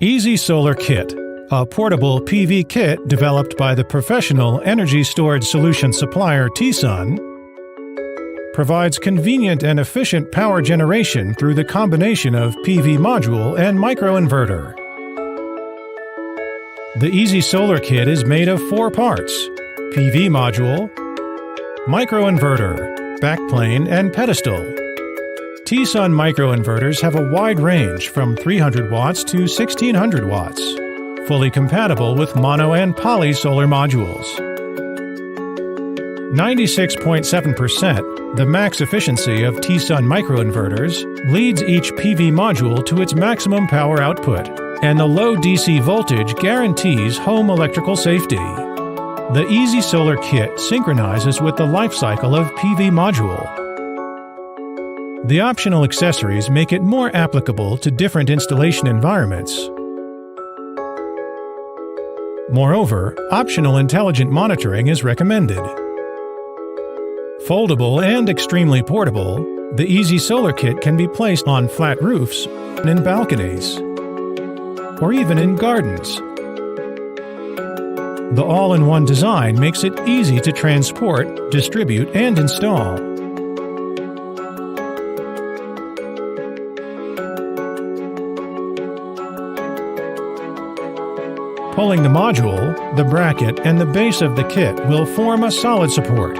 Easy Solar Kit, a portable PV kit developed by the professional energy storage solution supplier TSUN, provides convenient and efficient power generation through the combination of PV module and microinverter. The Easy Solar Kit is made of 4 parts: PV module, microinverter, backplane, and pedestal. TSUN microinverters have a wide range from 300 watts to 1600 watts, fully compatible with mono and poly solar modules. 96.7%, the max efficiency of TSUN microinverters, leads each PV module to its maximum power output, and the low DC voltage guarantees home electrical safety. The Easy Solar Kit synchronizes with the life cycle of PV module. The optional accessories make it more applicable to different installation environments. Moreover, optional intelligent monitoring is recommended. Foldable and extremely portable, the Easy Solar Kit can be placed on flat roofs, in balconies, or even in gardens. The all-in-one design makes it easy to transport, distribute, and install. Pulling the module, the bracket, and the base of the kit will form a solid support.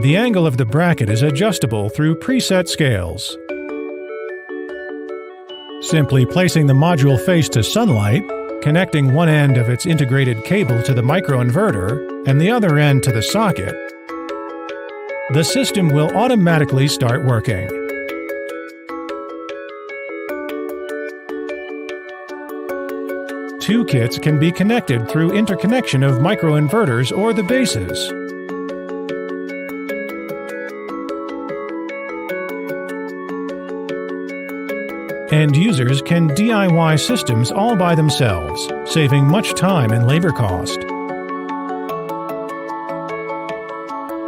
The angle of the bracket is adjustable through preset scales. Simply placing the module face to sunlight, connecting one end of its integrated cable to the microinverter and the other end to the socket, the system will automatically start working. Two kits can be connected through interconnection of microinverters or the bases. End users can DIY systems all by themselves, saving much time and labor cost.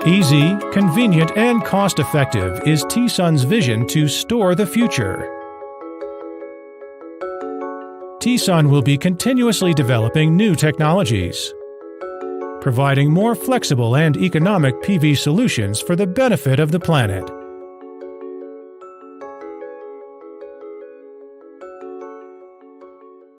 Easy, convenient, and cost-effective is TSUN's vision to store the future. TSUN will be continuously developing new technologies, providing more flexible and economic PV solutions for the benefit of the planet.